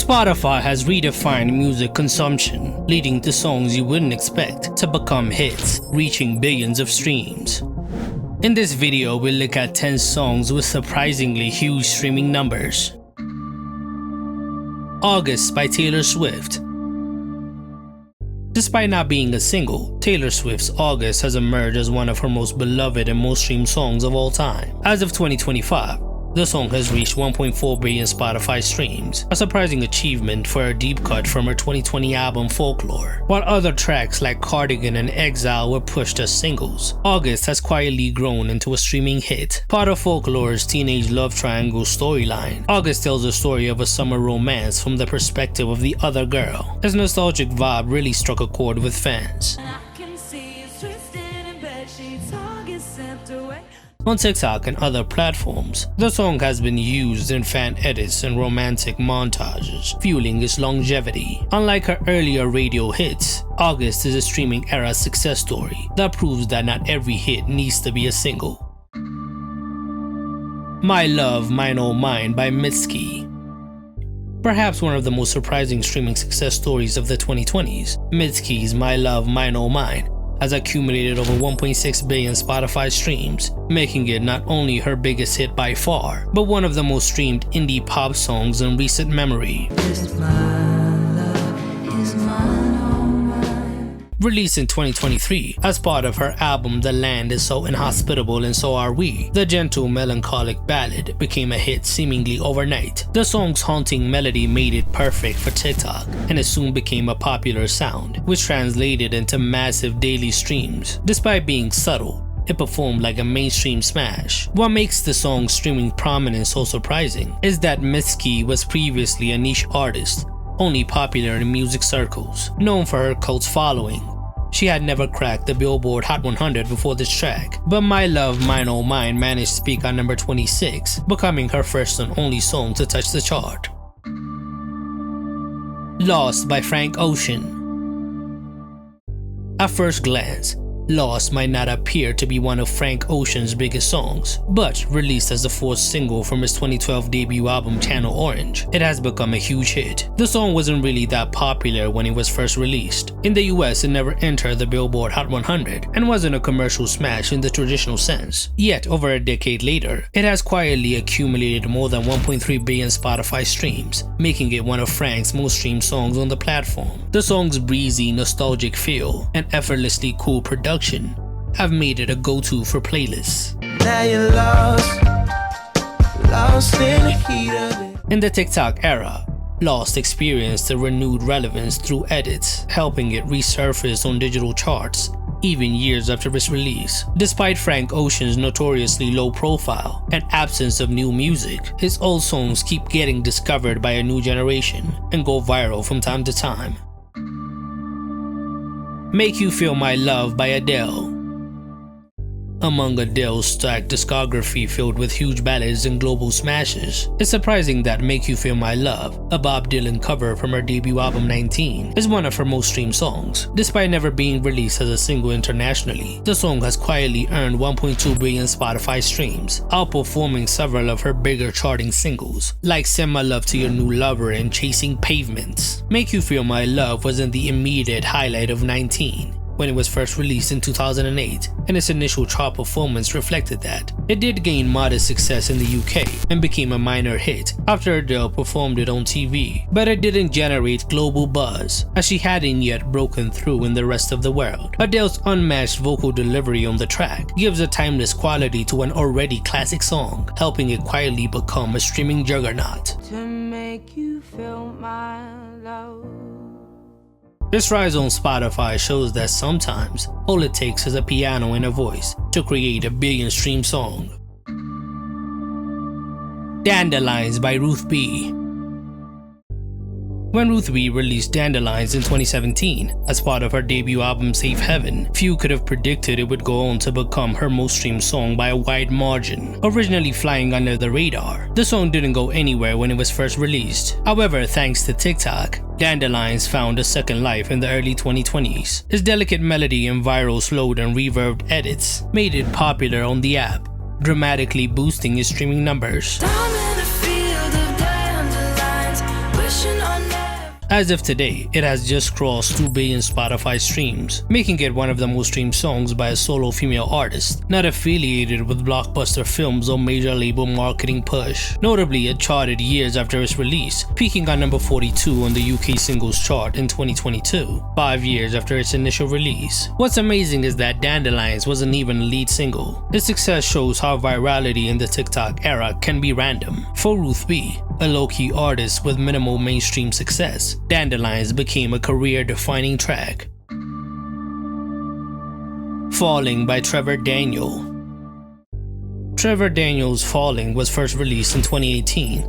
Spotify has redefined music consumption, leading to songs you wouldn't expect to become hits, reaching billions of streams. In this video, we'll look at 10 songs with surprisingly huge streaming numbers. August by Taylor Swift. Despite not being a single, Taylor Swift's August has emerged as one of her most beloved and most streamed songs of all time. As of 2025, the song has reached 1.4 billion Spotify streams, a surprising achievement for a deep cut from her 2020 album Folklore. While other tracks like Cardigan and Exile were pushed as singles, August has quietly grown into a streaming hit. Part of Folklore's teenage love triangle storyline, August tells the story of a summer romance from the perspective of the other girl. This nostalgic vibe really struck a chord with fans. On TikTok and other platforms, the song has been used in fan edits and romantic montages, fueling its longevity. Unlike her earlier radio hits, August is a streaming era success story that proves that not every hit needs to be a single. My Love, Mine Oh Mine by Mitski. Perhaps one of the most surprising streaming success stories of the 2020s, Mitski's My Love, Mine Oh Mine has accumulated over 1.6 billion Spotify streams, making it not only her biggest hit by far, but one of the most streamed indie pop songs in recent memory. Released in 2023 as part of her album The Land Is So Inhospitable and So Are We, the gentle melancholic ballad became a hit seemingly overnight. The song's haunting melody made it perfect for TikTok, and it soon became a popular sound, which translated into massive daily streams. Despite being subtle, it performed like a mainstream smash. What makes the song's streaming prominence so surprising is that Mitski was previously a niche artist, only popular in music circles. Known for her cult following, she had never cracked the Billboard Hot 100 before this track, but My Love, Mine Oh Mine managed to peak on number 26, becoming her first and only song to touch the chart. Lost by Frank Ocean. At first glance, Lost might not appear to be one of Frank Ocean's biggest songs, but released as the fourth single from his 2012 debut album Channel Orange, it has become a huge hit. The song wasn't really that popular when it was first released. In the US, it never entered the Billboard Hot 100 and wasn't a commercial smash in the traditional sense. Yet, over a decade later, it has quietly accumulated more than 1.3 billion Spotify streams, making it one of Frank's most streamed songs on the platform. The song's breezy, nostalgic feel and effortlessly cool production have made it a go-to for playlists. Now you're lost in the heat of it. In the TikTok era, Lost experienced a renewed relevance through edits, helping it resurface on digital charts even years after its release. Despite Frank Ocean's notoriously low profile and absence of new music, his old songs keep getting discovered by a new generation and go viral from time to time. Make You Feel My Love by Adele. Among Adele's stacked discography filled with huge ballads and global smashes, it's surprising that Make You Feel My Love, a Bob Dylan cover from her debut album 19, is one of her most streamed songs. Despite never being released as a single internationally, the song has quietly earned 1.2 billion Spotify streams, outperforming several of her bigger charting singles, like Send My Love to Your New Lover and Chasing Pavements. Make You Feel My Love wasn't the immediate highlight of 19, when it was first released in 2008, and its initial chart performance reflected that. It did gain modest success in the UK and became a minor hit after Adele performed it on TV, but it didn't generate global buzz as she hadn't yet broken through in the rest of the world. Adele's unmatched vocal delivery on the track gives a timeless quality to an already classic song, helping it quietly become a streaming juggernaut. To make you feel my love. This rise on Spotify shows that sometimes all it takes is a piano and a voice to create a billion stream song. Dandelions by Ruth B. When Ruth B released Dandelions in 2017 as part of her debut album Safe Heaven, few could have predicted it would go on to become her most streamed song by a wide margin. Originally flying under the radar, the song didn't go anywhere when it was first released. However, thanks to TikTok, Dandelions found a second life in the early 2020s. Its delicate melody and viral slowed and reverbed edits made it popular on the app, dramatically boosting its streaming numbers. Down in a field of dandelions, wishing on As of today, it has just crossed 2 billion Spotify streams, making it one of the most streamed songs by a solo female artist, not affiliated with blockbuster films or major label marketing push. Notably, it charted years after its release, peaking at number 42 on the UK singles chart in 2022, 5 years after its initial release. What's amazing is that Dandelions wasn't even a lead single. Its success shows how virality in the TikTok era can be random. For Ruth B, a low-key artist with minimal mainstream success, Dandelions became a career-defining track. Falling by Trevor Daniel. Trevor Daniel's Falling was first released in 2018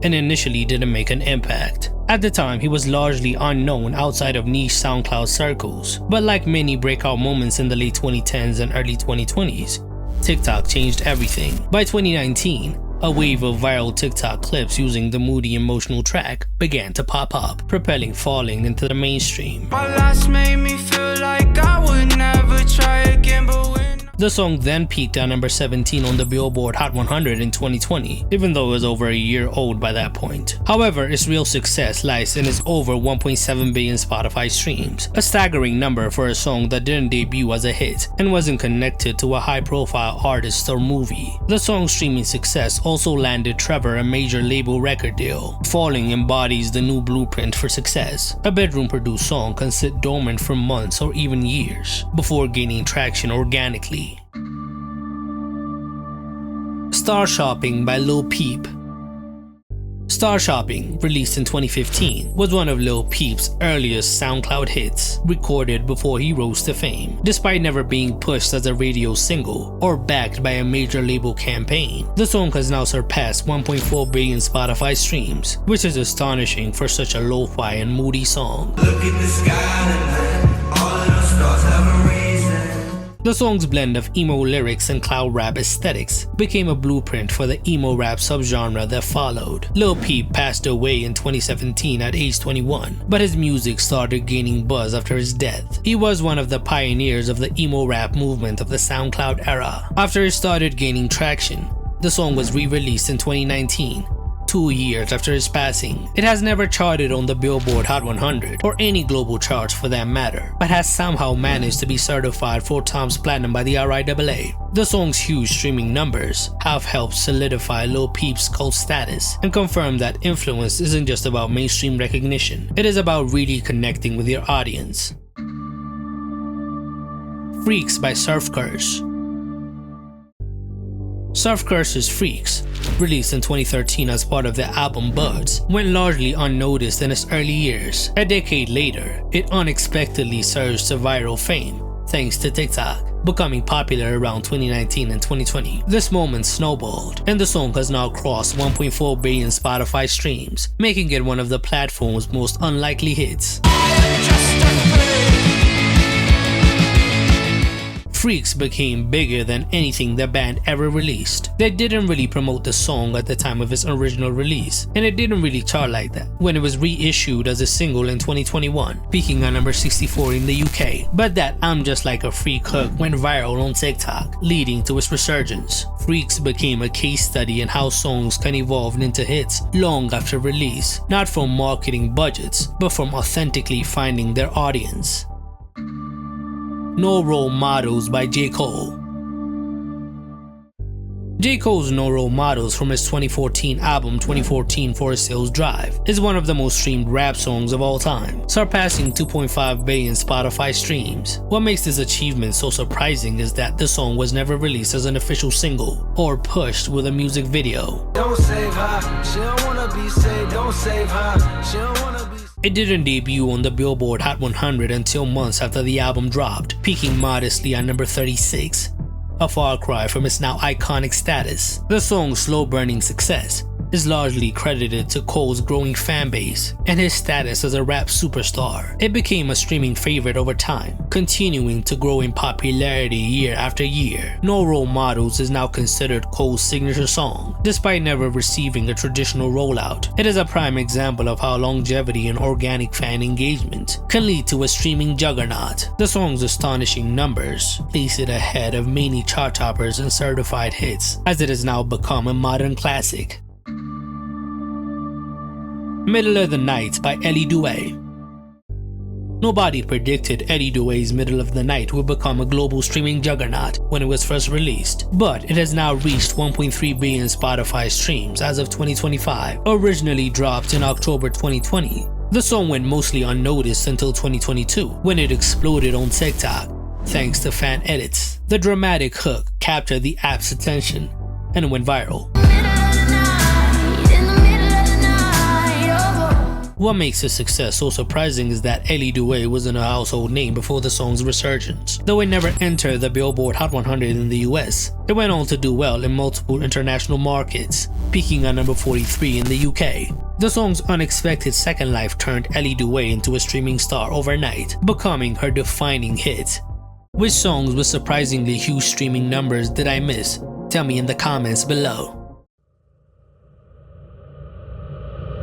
and initially didn't make an impact. At the time, he was largely unknown outside of niche SoundCloud circles, but like many breakout moments in the late 2010s and early 2020s, TikTok changed everything. By 2019, a wave of viral TikTok clips using the moody emotional track began to pop up, propelling Falling into the mainstream. My last made me feel like I would never try again, but when the song then peaked at number 17 on the Billboard Hot 100 in 2020, even though it was over a year old by that point. However, its real success lies in its over 1.7 billion Spotify streams, a staggering number for a song that didn't debut as a hit and wasn't connected to a high-profile artist or movie. The song's streaming success also landed Trevor a major label record deal. Falling embodies the new blueprint for success. A bedroom-produced song can sit dormant for months or even years before gaining traction organically. Star Shopping by Lil Peep. Star Shopping, released in 2015, was one of Lil Peep's earliest SoundCloud hits, recorded before he rose to fame. Despite never being pushed as a radio single or backed by a major label campaign, the song has now surpassed 1.4 billion Spotify streams, which is astonishing for such a lo-fi and moody song. look at the sky tonight, all of those stars have a reason. The song's blend of emo lyrics and cloud rap aesthetics became a blueprint for the emo rap subgenre that followed. Lil Peep passed away in 2017 at age 21, but his music started gaining buzz after his death. He was one of the pioneers of the emo rap movement of the SoundCloud era. After it started gaining traction, the song was re-released in 2019, 2 years after his passing. It has never charted on the Billboard Hot 100 or any global charts for that matter, but has somehow managed to be certified 4 times platinum by the RIAA. The song's huge streaming numbers have helped solidify Lil Peep's cult status and confirm that influence isn't just about mainstream recognition, it is about really connecting with your audience. Freaks by Surf Curse. Surf Curse's Freaks, released in 2013 as part of the album Buds, went largely unnoticed in its early years. A decade later, it unexpectedly surged to viral fame thanks to TikTok, becoming popular around 2019 and 2020. This moment snowballed, and the song has now crossed 1.4 billion Spotify streams, making it one of the platform's most unlikely hits. Freaks became bigger than anything the band ever released. They didn't really promote the song at the time of its original release, and it didn't really chart like that when it was reissued as a single in 2021, peaking at number 64 in the UK. But that I'm Just Like a Freak hook went viral on TikTok, leading to its resurgence. Freaks became a case study in how songs can evolve into hits long after release, not from marketing budgets, but from authentically finding their audience. No Role Models by J. Cole. J. Cole's No Role Models from his 2014 album 2014 Forest Hills Drive is one of the most streamed rap songs of all time, surpassing 2.5 billion Spotify streams. What makes this achievement so surprising is that the song was never released as an official single or pushed with a music video. Don't save her, she don't wanna be saved, don't save her, she don't wanna be. It didn't debut on the Billboard Hot 100 until months after the album dropped, peaking modestly at number 36, a far cry from its now iconic status. The song's slow-burning success is largely credited to Cole's growing fan base and his status as a rap superstar. It became a streaming favorite over time, continuing to grow in popularity year after year. No Role Models is now considered Cole's signature song, despite never receiving a traditional rollout. It is a prime example of how longevity and organic fan engagement can lead to a streaming juggernaut. The song's astonishing numbers place it ahead of many chart toppers and certified hits, as it has now become a modern classic. Middle of the Night by Ellie Dewey. Nobody predicted Ellie Dewey's Middle of the Night would become a global streaming juggernaut when it was first released, but it has now reached 1.3 billion Spotify streams as of 2025. Originally dropped in October 2020, the song went mostly unnoticed until 2022 when it exploded on TikTok thanks to fan edits. The dramatic hook captured the app's attention and went viral. What makes this success so surprising is that Ellie Dewey wasn't a household name before the song's resurgence. Though it never entered the Billboard Hot 100 in the US, it went on to do well in multiple international markets, peaking at number 43 in the UK. The song's unexpected second life turned Ellie Dewey into a streaming star overnight, becoming her defining hit. Which songs with surprisingly huge streaming numbers did I miss? Tell me in the comments below.